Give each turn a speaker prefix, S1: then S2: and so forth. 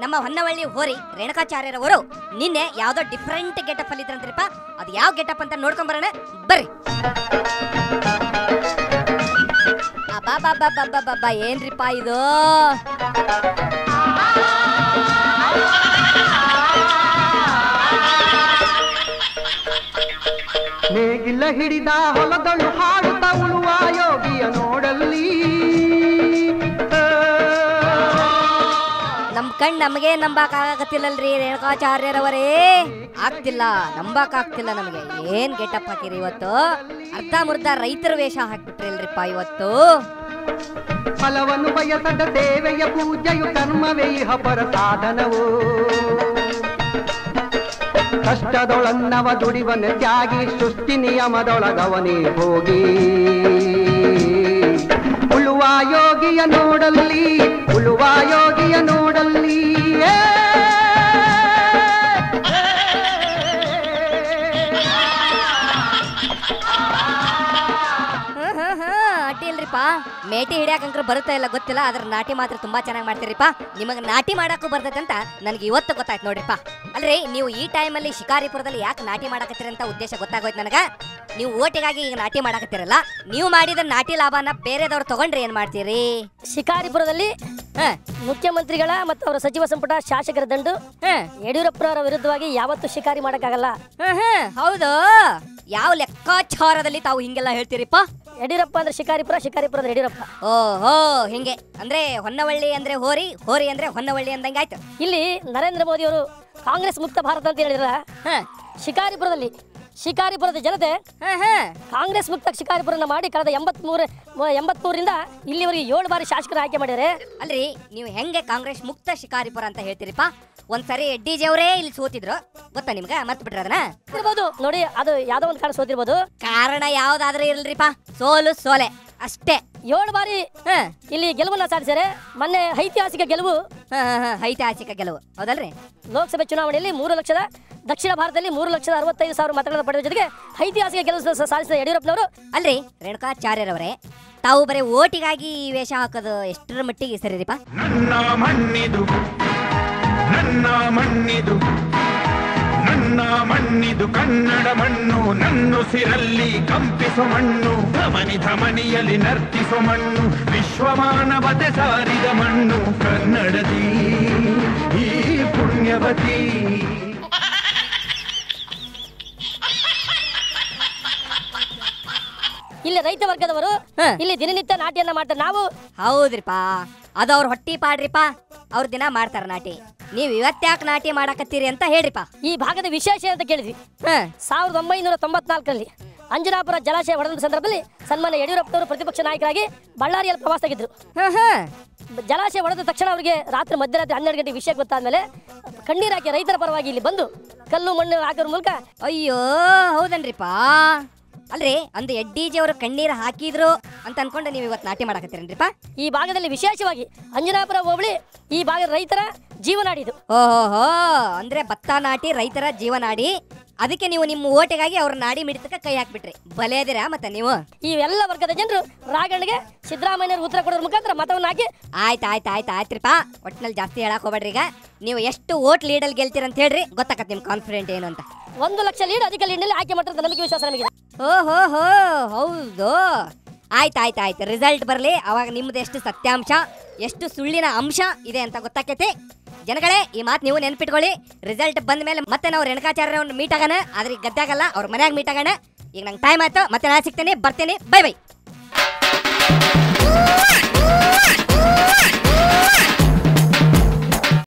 S1: ನಮ್ಮ ಹೊನ್ನವಳ್ಳಿ ಹೋರಿ ರೇಣುಕಾಚಾರ್ಯರವರು ನಿನ್ನೆ ಯಾವ್ದೋ ಡಿಫ್ರೆಂಟ್ ಗೆಟಪ್ ಅಲ್ಲಿ ಇದ್ರಂತ್ರಿಪ್ಪ. ಅದು ಯಾವ ಗೆಟಪ್ ಅಂತ ನೋಡ್ಕೊಂಡ್ ಬರೋಣ ಬರ್ರಿ. ಅಬ್ಬಾ ಏನ್ರಿಪ್ಪ ಇದು?
S2: ನೇಗಿಲ್ಲ ಹಿಡಿದ ಹೊಲದಳು ಹಾಡುತ್ತ ಉಳುವ ಯೋಗಿಯ ನೋಡಲ್ಲಿ
S1: ನಮ್ ಕಣ್ ನಮಗೆ ನಂಬಕ್ಕಾಗತ್ತಿಲ್ಲಲ್ರಿ ರೇಣುಕಾಚಾರ್ಯರವರೇ. ನಂಬಕ್ಕಾಗ್ತಿಲ್ಲ ನಮಗೆ. ಏನ್ ಗೆಟಪ್ ಹಾಕಿರಿ ಇವತ್ತು? ಅರ್ಧ ಮುರ್ಧ ರೈತರ ವೇಷ ಹಾಕ್ಬಿಟ್ರಿಲ್ರಿಪ್ಪ ಇವತ್ತು.
S2: ಫಲವನ್ನು ಬಯಸದ ಸೇವೆಯ ಪೂಜೆಯು ಕರ್ಮವೇ ಹಪರ ಸಾಧನವು. ಕಷ್ಟದೊಳನ್ನವ ದುಡಿವನ ತ್ಯಾಗಿ ಸೃಷ್ಟಿ ನಿಯಮದೊಳಗವನೇ ಹೋಗಿ ಉಳುವ ಯೋಗಿಯ ನೋಡಲ್ಲಿ ಉಳುವ ಯೋಗಿಯ ನೋಡಲ್ಲಿ
S1: ಅಡ್ಡಿಲ್ರಿಪ್ಪ. ಮೇಟಿ ಹಿಡಿಯಾಕಂಕ್ರು ಬರುತ್ತಾ ಇಲ್ಲ ಗೊತ್ತಿಲ್ಲ, ಅದ್ರ ನಾಟಿ ಮಾತ್ರ ತುಂಬಾ ಚೆನ್ನಾಗಿ ಮಾಡ್ತೀರಿಪ್ಪ. ನಿಮಗೆ ನಾಟಿ ಮಾಡಕ್ಕೂ ಬರ್ತೈತೆ ಅಂತ ನನಗೆ ಇವತ್ತು ಗೊತ್ತಾಯ್ತು ನೋಡ್ರಿಪ್ಪ. ಅಲ್ರಿ ನೀವು ಈ ಟೈಮಲ್ಲಿ ಶಿಕಾರಿಪುರದಲ್ಲಿ ಯಾಕೆ ನಾಟಿ ಮಾಡಕತ್ತೀರಿ ಅಂತ ಉದ್ದೇಶ ಗೊತ್ತಾಗೋಯ್ತು ನನಗ. ನೀವು ಓಟಿಗಾಗಿ ಈಗ ನಾಟಿ ಮಾಡಕತ್ತೀರಲ್ಲ, ನೀವು ಮಾಡಿದ ನಾಟಿ ಲಾಭನ ಬೇರೆದವ್ರು ತಗೊಂಡ್ರೆ ಏನ್ ಮಾಡ್ತೀರಿ?
S3: ಶಿಕಾರಿಪುರದಲ್ಲಿ ಮುಖ್ಯಮಂತ್ರಿಗಳ ಮತ್ತು ಅವರ ಸಚಿವ ಸಂಪುಟ ಶಾಸಕರ ದಂಡು ಯಡಿಯೂರಪ್ಪನವರ ವಿರುದ್ಧವಾಗಿ ಯಾವತ್ತೂ ಶಿಕಾರಿ ಮಾಡಕ್ಕಾಗಲ್ಲ.
S1: ಹೌದು, ಯಾವ ಲೆಕ್ಕಾಚಾರದಲ್ಲಿ ತಾವು ಹಿಂಗೆಲ್ಲ ಹೇಳ್ತೀರಿಪ್ಪ?
S3: ಯಡಿಯೂರಪ್ಪ ಅಂದ್ರೆ ಶಿಕಾರಿಪುರ, ಶಿಕಾರಿಪುರ ಅಂದ್ರೆ ಯಡಿಯೂರಪ್ಪ.
S1: ಓಹೋ, ಹಿಂಗೆ ಅಂದ್ರೆ ಹೊನ್ನವಳ್ಳಿ ಅಂದ್ರೆ ಹೋರಿ, ಹೋರಿ ಅಂದ್ರೆ ಹೊನ್ನವಳ್ಳಿ ಅಂದಂಗೆ ಆಯ್ತು.
S3: ಇಲ್ಲಿ ನರೇಂದ್ರ ಮೋದಿ ಅವರು ಕಾಂಗ್ರೆಸ್ ಮುಕ್ತ ಭಾರತ ಅಂತ ಹೇಳಿದ್ರ, ಶಿಕಾರಿಪುರದ ಜನತೆ ಕಾಂಗ್ರೆಸ್ ಮುಕ್ತ ಶಿಕಾರಿಪುರನ ಮಾಡಿ ಕಳೆದ 83ರಿಂದ ಇಲ್ಲಿವರೆಗೆ 7 ಬಾರಿ ಶಾಸಕರ ಆಯ್ಕೆ ಮಾಡಿದ್ದಾರೆ.
S1: ಅಲ್ರಿ ನೀವು ಹೆಂಗೆ ಕಾಂಗ್ರೆಸ್ ಮುಕ್ತ ಶಿಕಾರಿಪುರ ಅಂತ ಹೇಳ್ತೀರಿಪ್ಪ? ಒಂದ್ಸರಿ ಡಿ.ಜೆ ಅವರೇ ಇಲ್ಲಿ ಸೋತಿದ್ರು ಗೊತ್ತಾ ನಿಮ್ಗೆ? ಮರ್ತು ಬಿಟ್ರ ಅದನ್ನ?
S3: ಇರ್ಬೋದು ನೋಡಿ, ಅದು ಯಾವ್ದೋ ಒಂದು ಕಾರಣ ಸೋತಿರ್ಬೋದು.
S1: ಕಾರಣ ಯಾವ್ದಾದ್ರೂ ಇರಲ್ರಿಪ್ಪ, ಸೋಲು ಸೋಲೆ ಅಷ್ಟೇ.
S3: 7 ಬಾರಿ ಇಲ್ಲಿ ಗೆಲುವನ್ನ ಸಾಧಿಸಿದರೆ. ಮೊನ್ನೆ ಐತಿಹಾಸಿಕ ಗೆಲುವು,
S1: ಐತಿಹಾಸಿಕ ಗೆಲುವು ಹೌದಲ್ರಿ?
S3: ಲೋಕಸಭೆ ಚುನಾವಣೆಯಲ್ಲಿ ದಕ್ಷಿಣ ಭಾರತದಲ್ಲಿ 3,65,000 ಮತಗಳನ್ನು ಪಡೆದ ಜೊತೆಗೆ ಐತಿಹಾಸಿಕ ಗೆಲುವು ಸಾಧಿಸಿದ ಯಡಿಯೂರಪ್ಪನವರು.
S1: ಅಲ್ರಿ ರೇಣುಕಾಚಾರ್ಯರವರೇ, ತಾವು ಬರೀ ಓಟಿಗಾಗಿ ವೇಷ ಹಾಕೋದು ಎಷ್ಟರ ಮಟ್ಟಿಗೆ ಸರಿರಿಪ್ಪ?
S4: ನನ್ನ ಮಣ್ಣಿದು ಕನ್ನಡ ಮಣ್ಣು, ನನ್ನುಸಿರಲ್ಲಿ ಕಂಪಿಸೋ ಮಣ್ಣು, ಧಮನಿಯಲ್ಲಿ ನರ್ತಿಸೋ ಮಣ್ಣು, ವಿಶ್ವಮಾನವತೆ ಸಾರಿದ ಮಣ್ಣು ಕನ್ನಡದಿ ಈ ಪುಣ್ಯವತಿ.
S3: ಇಲ್ಲಿ ರೈತ ವರ್ಗದವರು ಇಲ್ಲಿ ದಿನನಿತ್ಯ ನಾಟಿಯನ್ನ ಮಾಡ್ತಾರೆ. ನಾವು
S1: ಹೌದ್ರಿಪ್ಪ, ಅದು ಅವ್ರ ಹೊಟ್ಟಿ ಪಾಡ್ರಿಪ್ಪ, ಅವ್ರ ದಿನ ಮಾಡ್ತಾರ ನಾಟಿ. ನೀವ್ ಇವತ್ತ್ಯಾಕೆ ನಾಟಿ ಮಾಡಕತ್ತೀರಿ ಅಂತ ಹೇಳ್ರಿಪ್ಪ.
S3: ಈ ಭಾಗದ ವಿಶೇಷ ಅಂತ ಕೇಳಿದ್ವಿ. 1994ರಲ್ಲಿ ಅಂಜನಾಪುರ ಜಲಾಶಯ ಹೊಡೆದ ಸಂದರ್ಭದಲ್ಲಿ ಸನ್ಮಾನ್ಯ ಯಡಿಯೂರಪ್ಪನವರು ಪ್ರತಿಪಕ್ಷ ನಾಯಕರಾಗಿ ಬಳ್ಳಾರಿಯಲ್ಲಿ ಪ್ರವಾಸವಾಗಿದ್ರು. ಜಲಾಶಯ ಹೊಡೆದ ತಕ್ಷಣ ಅವರಿಗೆ ಮಧ್ಯರಾತ್ರಿ 12 ಗಂಟೆ ವಿಷಯ ಗೊತ್ತಾದ್ಮೇಲೆ ಕಣ್ಣೀರ್ ಹಾಕಿ ರೈತರ ಪರವಾಗಿ ಇಲ್ಲಿ ಬಂದು ಕಲ್ಲು ಮಣ್ಣು ಹಾಕೋದ್ರ ಮೂಲಕ.
S1: ಅಯ್ಯೋ ಹೌದನ್ರಿಪ್ಪ. ಅಲ್ರಿ ಅಂದು ಡಿ.ಜೆ ಅವರು ಕಣ್ಣೀರು ಹಾಕಿದ್ರು ಅಂತ ಅನ್ಕೊಂಡು ನೀವು ಇವತ್ತು ನಾಟಿ ಮಾಡಕತ್ತೀರನ್ರಿಪ್ಪ?
S3: ಈ ಭಾಗದಲ್ಲಿ ವಿಶೇಷವಾಗಿ ಅಂಜನಾಪುರ ಹೋಬಳಿ ಈ ಭಾಗದ ರೈತರ ಜೀವನಾಡಿದು.
S1: ಓಹೋ, ಅಂದ್ರೆ ಭತ್ತ ನಾಟಿ ರೈತರ ಜೀವನಾಡಿ. ಅದಕ್ಕೆ ನೀವು ನಿಮ್ಮ ಓಟಿಗಾಗಿ ಅವ್ರ ನಾಡಿ ಮಿಡಿತಕ್ಕೆ ಕೈ ಹಾಕ್ಬಿಟ್ರಿ. ಬಲೆ ಅದಿರಾ ಮತ್ತೆ ನೀವು?
S3: ಈ ಎಲ್ಲ ವರ್ಗದ ಜನರು ರಾಘಣ್ಣಗೆ ಸಿದ್ದರಾಮಯ್ಯರು ಉತ್ತರ ಕೊಡೋದ್ರ ಮುಖಾಂತರ ಮತವನ್ನು ಹಾಕಿ.
S1: ಆಯ್ತಾಯ್ತ್ರಿಪ್ಪ, ಒಟ್ಟಿನಲ್ಲಿ ಜಾಸ್ತಿ ಹೇಳಕ್ ಹೋಗ್ಬೇಡ್ರಿ. ಈಗ ನೀವು ಎಷ್ಟು ಓಟ್ ಲೀಡಲ್ಲಿ ಗೆಲ್ತೀರಂತ ಹೇಳ್ರಿ, ಗೊತ್ತಾಗತ್ತೆ ನಿಮ್ ಕಾನ್ಫಿಡೆಂಟ್ ಏನು ಅಂತ.
S3: 1 ಲಕ್ಷ ಲೀಡ್ ಅಧಿಕ ಲೀಡ್ನಲ್ಲಿ ಆಯ್ಕೆ ಮಾಡ್ತಾರೆ ನಂಬಿಕೆ ವಿಶ್ವಾಸ ನಮಗೆ.
S1: ಓಹೋ ಹೌದು, ಆಯ್ತಾಯ್ತು. ರಿಸಲ್ಟ್ ಬರಲಿ, ಅವಾಗ ನಿಮ್ದು ಎಷ್ಟು ಸತ್ಯಾಂಶ ಎಷ್ಟು ಸುಳ್ಳಿನ ಅಂಶ ಇದೆ ಅಂತ ಗೊತ್ತಾಕೈತಿ. ಜನಗಳೇ, ಈ ಮಾತು ನೀವು ನೆನ್ಪಿಟ್ಕೊಳ್ಳಿ. ರಿಸಲ್ಟ್ ಬಂದ ಮೇಲೆ ಮತ್ತೆ ನಾವು ರೇಣುಕಾಚಾರ್ಯರವ್ರನ್ನ ಮೀಟ್ ಆಗೋಣ. ಆದ್ರೆ ಈಗ ಗದ್ದಾಗಲ್ಲ, ಅವ್ರ ಮನ್ಯಾಗ ಮೀಟ್ ಆಗೋಣ. ಈಗ ನಂಗೆ ಟೈಮ್ ಆಯ್ತು, ಮತ್ತೆ ನಾನು ಸಿಗ್ತೇನೆ, ಬರ್ತೀನಿ. ಬೈ.